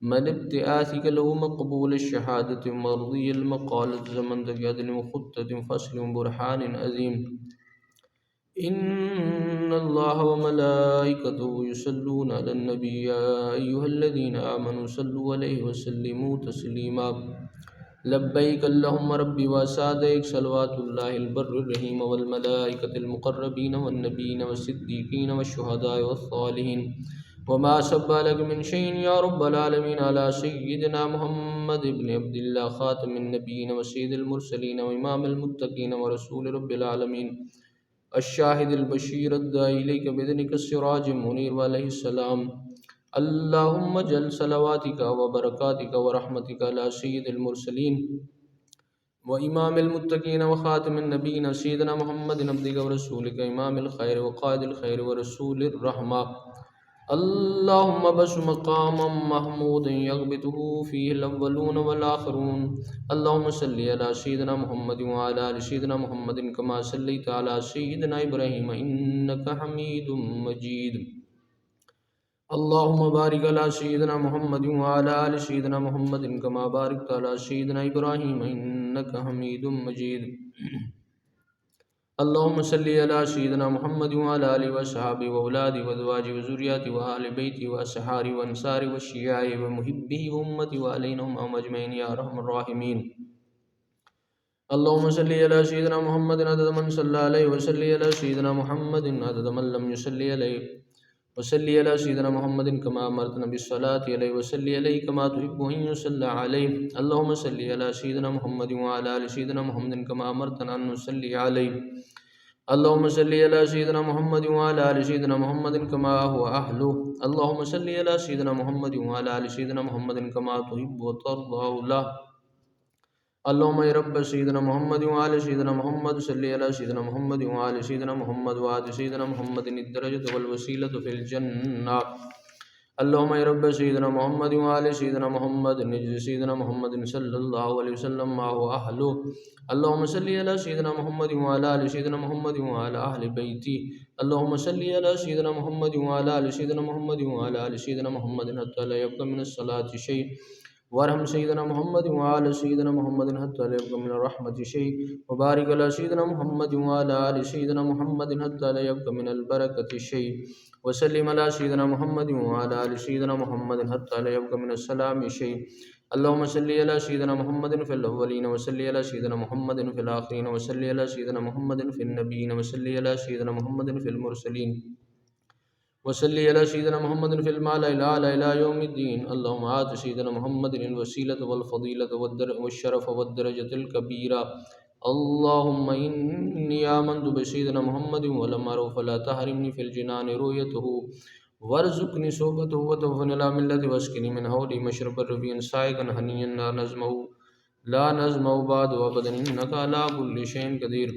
من ابتعاثك له مقبول الشهادة مرضي المقالة زمن عدل وخطة فصل برهان عظيم. إن الله وملائكته يصلون على النبي يا أيها الذين آمنوا صلوا عليه وسلموا تسليما. لبيك اللهم ربي وسعديك صلوات الله البر الرحيم والملائكة المقربين والنبيين والصديقين والشهداء والصالحين وما سبى لك من شيء يا رب العالمين على سيدنا محمد بن عبد الله خاتم النبيين وسيد المرسلين وإمام المتقين ورسول رب العالمين الشاهد البشير الداعي إليك بإذنك السراج المنير عليه السلام. اللهم جل صلواتك وبركاتك ورحمتك على سيد المرسلين وإمام المتقين وخاتم النبيين سيدنا محمد عبدك ورسولك إمام الخير وقائد الخير ورسول الرحمة. اللهم بس مقاما محمود يغبطه فيه الأولون والآخرون. اللهم صل على سيدنا محمد وعلى آل سيدنا محمد كما صليت على سيدنا إبراهيم إنك حميد مجيد. اللهم بارك على سيدنا محمد وعلى آل سيدنا محمد كما باركت على سيدنا إبراهيم إنك حميد مجيد. اللهم صل على سيدنا محمد وعلى آله وصحبه وأولاده وأزواجه وذرياته وآل بيته وأصحابه وأنصاره وشيعه ومحبه وأمته وعلينا هم أجمعين يا أرحم الراحمين. اللهم صل على سيدنا محمد عدد من صلى عليه وصل على سيدنا محمد عدد من لم يصلي عليه وصل على سيدنا محمد كما أمرتنا بالصلاة عليه وصل عليه كما تحب أن يصلى عليه. اللهم صل على سيدنا محمد وعلى آل سيدنا محمد كما أمرتنا أن نصلي عليه. اللهم صل على سيدنا محمد وعلى آل سيدنا محمد كما هو أهله. اللهم صل على سيدنا محمد وعلى آل سيدنا محمد كما تحب وترضى له. اللهم يا رب سيدنا محمد وعلى سيدنا محمد صل على سيدنا محمد وعلى سيدنا محمد وعلى سيدنا محمد الدرجة والوسيلة في الجنة. اللهم يا رب سيدنا محمد وعلى سيدنا محمد نجد سيدنا محمد صلى الله عليه وسلم ما هو أهله. اللهم صل على سيدنا محمد وعلى آل سيدنا محمد وعلى أهل بيته. اللهم صل على سيدنا محمد وعلى آل سيدنا محمد وعلى آل سيدنا محمد حتى لا يبقى من الصلاة شيء وارحم سيدنا محمد وعلى سيدنا محمد حتى لا يبقى من الرحمة شيء وبارك على سيدنا محمد وعلى آل سيدنا محمد حتى لا يبقى من البركة شيء وسلم على سيدنا محمد وعلى آل سيدنا محمد حتى لا يبقى من السلام شيء. اللهم صل على سيدنا محمد في الأولين وصل على سيدنا محمد في الآخرين وصل على سيدنا محمد في النبيين وصل على سيدنا محمد في المرسلين وصل على سيدنا محمد في المعلى الأعلى إلى يوم الدين. اللهم آت سيدنا محمد الوسيلة والفضيلة والشرف والدرجة الكبيرة. اللهم إني آمنت بسيدنا محمد ولم أره فلا تحرمني في الجنان رؤيته وارزقني صحبته وتوفني على ملة واسقني من حولي مشرب الربيع سائغا هنيا لا نزمه بعد أبدا إنك على كل شيء قدير.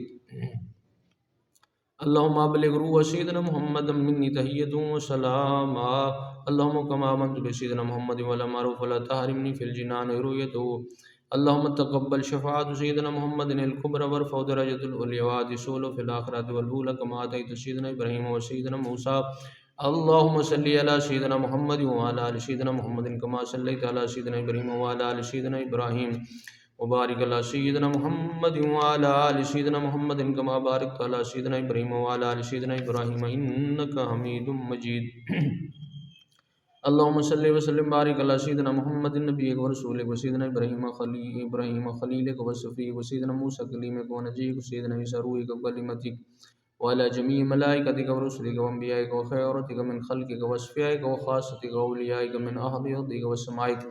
اللهم أبلغ روح سيدنا محمد مني تحية وسلاما. اللهم كما آمنت بسيدنا محمد ولم أره فلا تحرمني في الجنان رؤيته. اللهم تقبل شفاعة سيدنا محمد الكبرى وارفع درجة العليا وآتي في الآخرة والأولى كما آتيت سيدنا إبراهيم وسيدنا موسى. اللهم صل على سيدنا محمد وعلى آل سيدنا محمد كما صليت على سيدنا إبراهيم وعلى آل سيدنا إبراهيم وبارك على سيدنا محمد وعلى آل سيدنا محمد كما باركت على سيدنا إبراهيم وعلى آل سيدنا إبراهيم إنك حميد مجيد. اللهم صل وسلم بارك على سيدنا محمد نبيك ورسولك وسيدنا إبراهيم خليلك وصفيك وسيدنا موسى كليمك ونجيك وسيدنا عيسى روحك وكلمتك وعلى جميع ملائكتك ورسلك وأنبيائك وخيرتك من خلقك وأصفيائك وخاصتك وأوليائك من أهل أرضك وسمائك.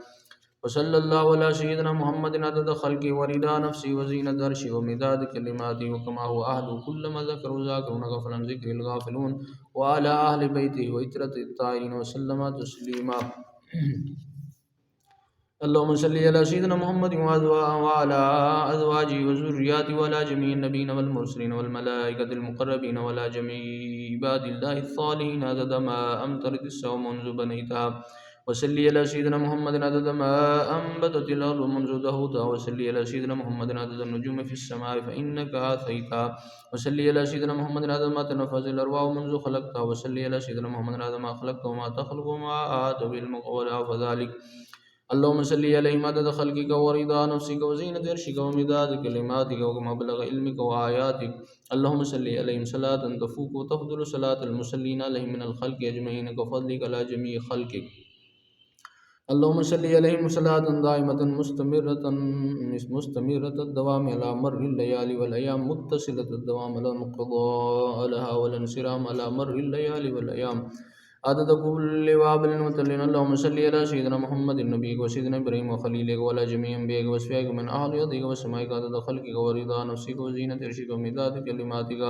وصلى الله على سيدنا محمد عدد خلقه ورضا نفسه وزينة عرشه ومداد كلماته وكما هو أهل كل ما ذكروا ذاكرون غفلا ذكر الغافلون وعلى أهل بيته وإترة الطاهرين وسلم تسليما. اللهم صل على سيدنا محمد وعلى أزواجه وذرياته وعلى جميع النبيين والمرسلين والملائكة المقربين وعلى جميع عباد الله الصالحين عدد ما أمطرت السماء منذ بنيتها. وصل على سيدنا محمد عدد ما أنبتت الأرض منذ دهوتها. وصل على سيدنا محمد عدد النجوم في السماء فإنك آتيتها. وصل على سيدنا محمد عدد ما تنفذ الأرواح منذ خلقتها. وصل على سيدنا محمد عدد ما خلقت وما تخلق وما آت بالمقول فذلك اللهم صل عليهم عدد خلقك ورضا نفسك وزينة عرشك ومداد كلماتك ومبلغ علمك وآياتك. اللهم صل عليهم صلاة تفوق وتفضل صلاة المصلين عليهم من الخلق أجمعين كفضلك على جميع خلقك. اللهم صل عليهم صلاة دائمة مستمرة الدوام على مر الليالي والأيام متصلة الدوام على انقضاء لها والانصرام على مر الليالي والأيام عدد كل وابل متلين. اللهم صل على سيدنا محمد النبي وسيدنا إبراهيم وخليلك وعلى جميع أنبيائك وأصفيائك من أهل يديك وسمائك عدد خلقك ورضا نفسك وزينة عرشك ومداد كلماتك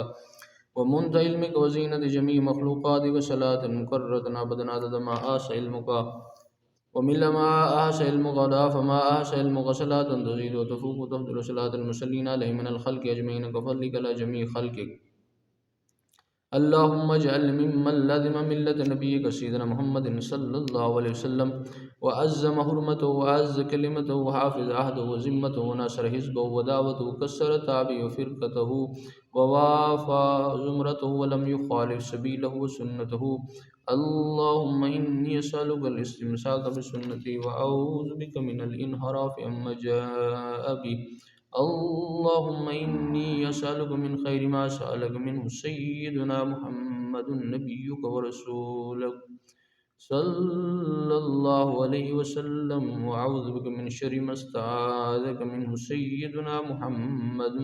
ومنت علمك وزينة جميع مخلوقاتك صلاة مكررة أبدا عدد ما آسى علمك ومن ما أحس علمك وضعف ما أحس علمك صلاة تزيد وتفوق وتفضل صلاة المصلين عليه من الخلق أجمعين كفضلك على جميع خلقك. اللهم اجعل ممن لزم ملة نبيك سيدنا محمد صلى الله عليه وسلم وعزم حرمته وعز كلمته وحافظ عهده وذمته ونصر حزبه ودعوته وكسر تابعه وفرقته ووافى زمرته ولم يخالف سبيله وسنته. اللهم إني أسألك الاستمساك بسنتي وأعوذ بك من الانحراف عما جاء به. اللهم إني أسألك من خير ما سألك منه سيدنا محمد نبيك ورسولك صلى الله عليه وسلم وأعوذ بك من شر ما استعاذك منه سيدنا محمد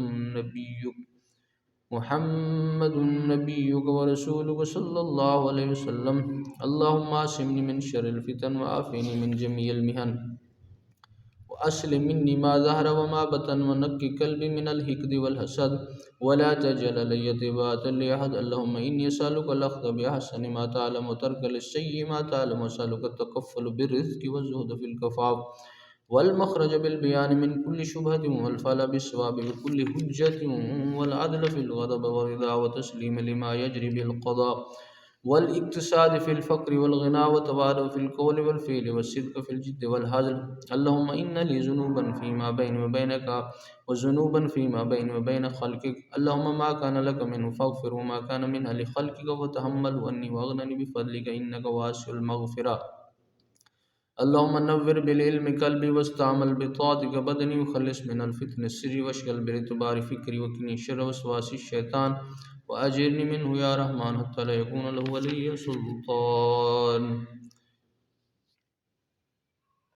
نبيك ورسولك صلى الله عليه وسلم. اللهم عاصمني من شر الفتن وعافني من جميع المحن وأسلم مني ما ظهر وما بطن ونقي قلبي من الحقد والحسد ولا تجعل علي طباعة لأحد. اللهم إني أسألك الأخذ بأحسن ما تعلم وترك للسيء ما تعلم وأسألك التكفل بالرزق والزهد في الكفاف والمخرج بالبيان من كل شبهة والفعل بالصواب بكل حجة والعدل في الغضب والرضا وتسليم لما يجري بالقضاء والاقتصاد في الفقر والغنى والتواضع في القول والفعل والصدق في الجد والهزل. اللهم إن لي ذنوبا فيما بيني وبينك وذنوبا فيما بيني وبين خلقك. اللهم ما كان لك منه فاغفر وما كان منها لخلقك وتحمل عني واغنني بفضلك إنك واسع المغفرة. اللهم نور بالعلم قلبي واستعمل بطاعتك بدني وخلص من الفتن السر واشغل بالاعتبار فكري وكني شر وسواس الشيطان وأجرني منه يا رحمن حتى لا يكون له ولي سلطان.